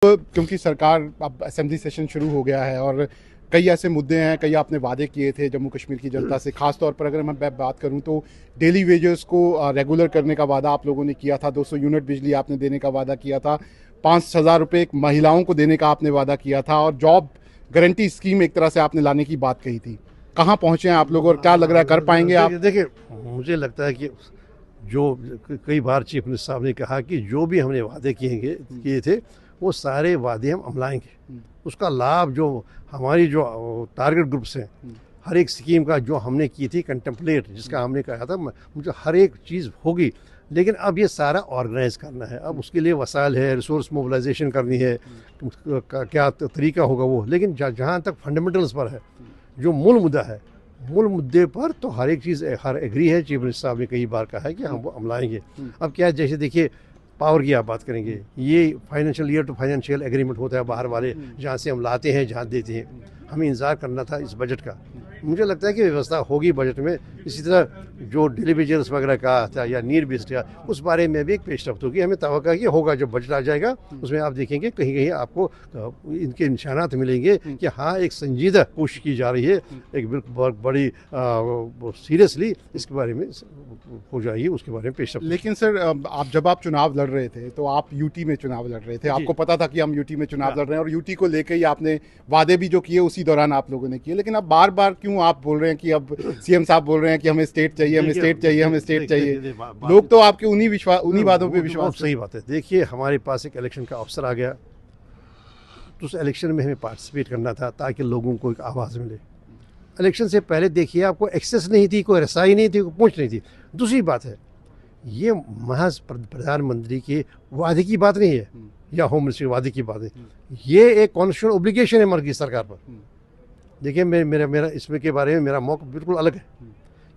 क्योंकि सरकार अब असेंबली सेशन शुरू हो गया है और कई ऐसे मुद्दे हैं, कई आपने वादे किए थे जम्मू कश्मीर की जनता से, खास तौर पर अगर मैं बात करूं तो डेली वेजेस को रेगुलर करने का वादा आप लोगों ने किया था, 200 यूनिट बिजली आपने देने का वादा किया था, 5,000 रुपये महिलाओं को देने का आपने वादा किया था और जॉब गारंटी स्कीम एक तरह से आपने लाने की बात कही थी। कहाँ पहुँचे हैं आप लोग और क्या लग रहा है कर पाएंगे आप? देखिए, मुझे लगता है कि जो कई बार चीफ मिनिस्टर साहब ने कहा कि जो भी हमने वादे किए थे वो सारे वादे हम अमलाएंगे। उसका लाभ जो हमारी जो टारगेट ग्रुप्स हैं, हर एक स्कीम का जो हमने की थी कंटेम्पलेट, जिसका हमने कहा था मुझे हर एक चीज़ होगी, लेकिन अब ये सारा ऑर्गेनाइज करना है। अब उसके लिए वसाइल है, रिसोर्स मोबिलाइजेशन करनी है, क्या तरीका होगा वो। लेकिन जहाँ तक फंडामेंटल्स पर है, जो मूल मुद्दा है, मूल मुद्दे पर तो हर एक चीज़ हर एग्री है। चीफ मिनिस्टर साहब ने कई बार कहा है कि हम वो अमलाएंगे। अब क्या है, जैसे देखिए पावर की आप बात करेंगे, ये financial year to financial agreement होता है बाहर वाले, जहाँ से हम लाते हैं जहाँ देते हैं। हमें इंतज़ार करना था इस बजट का। मुझे लगता है कि व्यवस्था होगी बजट में। इसी तरह जो डेली वेजेस वगैरह का था या नीड बेस्ड का, उस बारे में भी एक पेशरफ्त होगी। हमें तवक्का कि होगा, जब बजट आ जाएगा उसमें आप देखेंगे कहीं कहीं आपको इनके निशानात मिलेंगे कि हाँ, एक संजीदा कोशिश की जा रही है, एक बहुत बड़ी सीरियसली इसके बारे में हो जाएगी, उसके बारे में पेशरफ्त। लेकिन सर, जब आप चुनाव लड़ रहे थे तो आप यूटी में चुनाव लड़ रहे थे, आपको पता था कि हम यूटी में चुनाव लड़ रहे हैं और यूटी को लेकर ही आपने वादे भी जो किए उसी दौरान आप लोगों ने किए। लेकिन अब बार बार क्यों आप बोल रहे हैं कि अब सीएम साहब बोल रहे हैं कि हमें स्टेट चाहिए, हमें स्टेट चाहिए, हमें स्टेट चाहिए? लोग तो आपके उन्हीं वादों पे विश्वास। सही बात है। देखिए, हमारे पास एक इलेक्शन का अवसर आ गया, तो उस इलेक्शन में हमें पार्टिसिपेट करना था ताकि लोगों को एक आवाज़ मिले। इलेक्शन से पहले देखिए, आपको एक्सेस नहीं थी, कोई रसाई नहीं थी, कोई पहुँच नहीं थी। दूसरी बात है, ये महज प्रधानमंत्री के वादे की बात नहीं है या होम मिनिस्टर के वादे की बात है, ये एक कॉन्स्टिट्यूशनल ऑब्लिगेशन है मर्कजी सरकार पर। देखिए, मेरा इसमें के बारे में मेरा मौक़िफ़ बिल्कुल अलग है।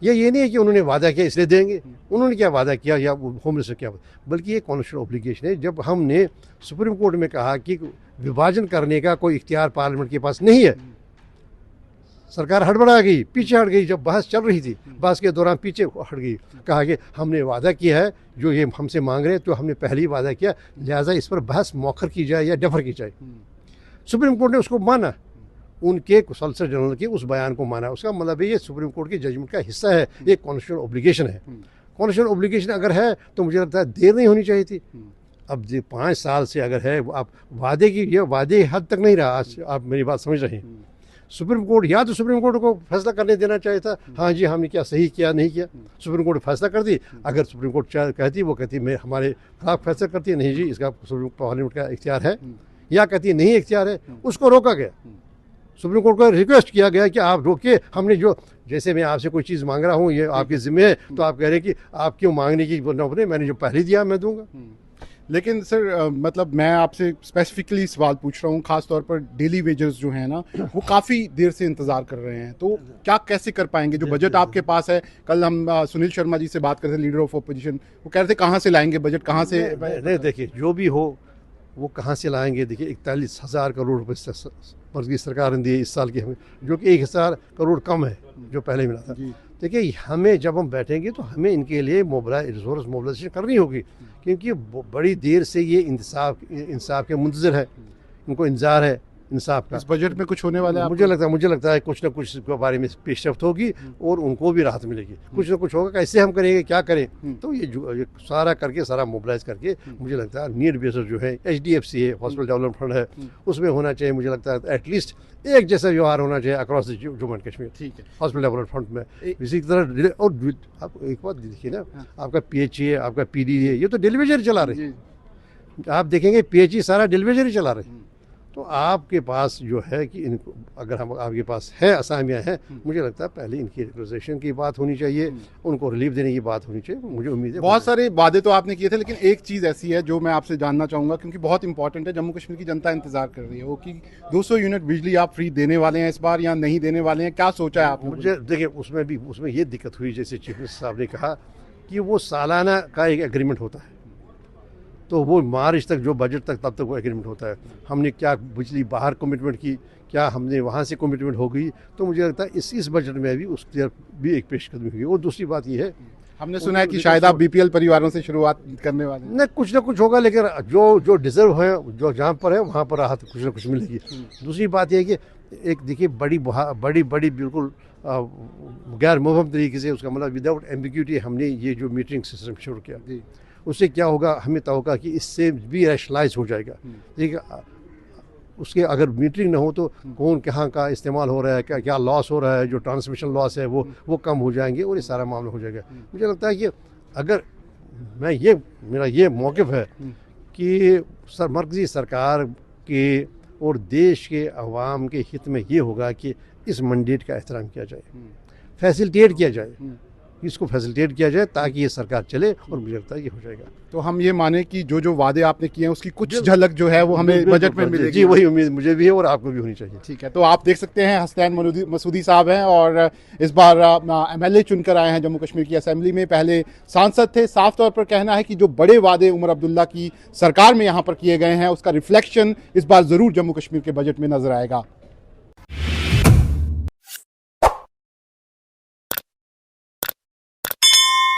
ये नहीं है कि उन्होंने वादा किया इसलिए देंगे, उन्होंने क्या वादा किया या होम मिनिस्टर क्या, बल्कि ये कॉन्स्टिट्यूशनल ऑब्लिगेशन है। जब हमने सुप्रीम कोर्ट में कहा कि विभाजन करने का कोई इख्तियार पार्लियामेंट के पास नहीं है, सरकार हड़बड़ा गई, पीछे हट गई। जब बहस चल रही थी, बहस के दौरान पीछे हट गई, कहा कि हमने वादा किया है, जो ये हमसे मांग रहे हैं तो हमने पहले ही वादा किया, लिहाजा इस पर बहस मौखर की जाए या डेफर की जाए। सुप्रीम कोर्ट ने उसको माना, उनके सॉलिसिटर जनरल के उस बयान को माना। उसका मतलब ये सुप्रीम कोर्ट की जजमेंट का हिस्सा है, ये कॉन्स्टिट्यूशनल ऑब्लिगेशन है। कॉन्स्टिट्यूशनल ऑब्लिगेशन अगर है तो मुझे लगता है देर नहीं होनी चाहिए थी। अब 5 साल से अगर है, आप वादे की, ये वादे हद तक नहीं रहा। आप मेरी बात समझ रहे हैं। सुप्रीम कोर्ट, या तो सुप्रीम कोर्ट को फैसला करने देना चाहिए था, हाँ जी हमने क्या सही किया नहीं किया। सुप्रीम कोर्ट फैसला कर दी। अगर सुप्रीम कोर्ट कहती, वो कहती मैं हमारे खिलाफ फैसला करती है, नहीं जी इसका सुप्रीम पार्लियामेंट का इख्तियार है, या कहती है नहीं इख्तियार है, उसको रोका गया। सुप्रीम कोर्ट को रिक्वेस्ट किया गया कि आप रोकिए, हमने जो, जैसे मैं आपसे कोई चीज़ मांग रहा हूँ, ये आपके जिम्मे है, तो आप कह रहे हैं कि आप क्यों मांगने की नौबत नहीं, मैंने जो पहले दिया मैं दूंगा। लेकिन सर, मतलब मैं आपसे स्पेसिफिकली सवाल पूछ रहा हूँ, खास तौर पर डेली वेजर्स जो हैं ना, वो काफ़ी देर से इंतज़ार कर रहे हैं, तो क्या कैसे कर पाएंगे? जो बजट आपके पास है, कल हम सुनील शर्मा जी से बात कर रहे थे, लीडर ऑफ अपोजिशन, वो कह रहे थे कहाँ से लाएंगे बजट, कहाँ से? नहीं, देखिए जो भी हो वो कहाँ से लाएंगे। देखिए 41,000 करोड़ रुपये मर्कजी सरकार ने दिए इस साल की हमें, जो कि 1,000 करोड़ कम है जो पहले मिला था। देखिए, हमें जब हम बैठेंगे तो हमें इनके लिए रिसोर्स मोबिलाइजेशन करनी होगी, क्योंकि बड़ी देर से ये इंसाफ के मुंतज़िर है, इनको इंतज़ार है इंसाफ का। इस बजट में कुछ होने वाला है? मुझे लगता है कुछ ना कुछ इसके बारे में पेशरफ्त होगी और उनको भी राहत मिलेगी। कुछ ना कुछ होगा, कैसे हम करेंगे, क्या करें, तो ये सारा करके, सारा मोबिलाइज करके, मुझे लगता है नीड बेस्ड जो है, HDFC है, हॉस्पिटल डेवलपमेंट फंड है, उसमें होना चाहिए। मुझे लगता है एटलीस्ट एक जैसा व्यवहार होना चाहिए अक्रॉस जम्मू एंड कश्मीर। ठीक है, हॉस्पिटल डेवलपमेंट फंड में इसी तरह। और आप एक बात देखिए ना, आपका PHE है, आपका PD है, ये तो डिलीवरी चला रहे हैं। आप देखेंगे PHE सारा डिलीवरी चला रहे हैं। तो आपके पास जो है कि इनको, अगर हम आपके पास है असामियाँ हैं, मुझे लगता है पहले इनकी रेगुलराइजेशन की बात होनी चाहिए, उनको रिलीफ देने की बात होनी चाहिए। मुझे उम्मीद है बहुत सारे वादे तो आपने किए थे, लेकिन एक चीज़ ऐसी है जो मैं आपसे जानना चाहूँगा, क्योंकि बहुत इंपॉर्टेंट है, जम्मू कश्मीर की जनता इंतजार कर रही है, वो कि 200 यूनिट बिजली आप फ्री देने वाले हैं इस बार या नहीं देने वाले हैं? क्या सोचा है आपने? मुझे देखिए, उसमें ये दिक्कत हुई, जैसे चीफ मिनिस्टर साहब ने कहा कि वो सालाना का एक एग्रीमेंट होता है, तो वो मार्च तक, जो बजट तक, तब तक वो एग्रीमेंट होता है। हमने क्या बिजली बाहर कमिटमेंट की, क्या हमने वहाँ से कमिटमेंट हो गई, तो मुझे लगता है इस बजट में भी उसकी भी एक पेशकदमी होगी। और दूसरी बात ये है हमने सुना है कि शायद आप बीपीएल परिवारों से शुरुआत करने वाले हैं। न कुछ होगा, लेकिन जो डिजर्व है, जो जहाँ पर है वहाँ पर राहत कुछ ना कुछ मिलेगी। दूसरी बात यह है कि एक देखिए बड़ी बिल्कुल गैर मुबहम तरीके से, उसका मतलब विदाउट एम्बिग्यूटी हमने ये जो मीटरिंग सिस्टम शुरू किया, उससे क्या होगा, हमें तवक्का कि इससे भी रैशनलाइज हो जाएगा। देखिए उसके अगर मीटरिंग ना हो तो कौन कहाँ का इस्तेमाल हो रहा है, क्या लॉस हो रहा है, जो ट्रांसमिशन लॉस है वो कम हो जाएंगे और ये सारा मामला हो जाएगा। मुझे लगता है कि अगर मेरा ये मौक़िफ़ है कि मरकज़ी सरकार के और देश के अवाम के हित में ये होगा कि इस मैंडेट का एहतराम किया जाए, फैसिलिटेट किया जाए, इसको फैसिलिटेट किया जाए ताकि ये सरकार चले, और मुझे लगता है ये हो जाएगा। तो हम ये माने कि जो वादे आपने किए हैं उसकी कुछ झलक जो है वो हमें बजट में मिलेगी। जी, वही उम्मीद मुझे भी है और आपको भी होनी चाहिए। ठीक है, तो आप देख सकते हैं हसनैन मसूदी साहब हैं और इस बार एमएलए चुनकर आए हैं जम्मू कश्मीर की असेंबली में। पहले सांसद थे। साफ तौर पर कहना है कि जो बड़े वादे उमर अब्दुल्ला की सरकार में यहाँ पर किए गए हैं उसका रिफ्लेक्शन इस बार ज़रूर जम्मू कश्मीर के बजट में नजर आएगा।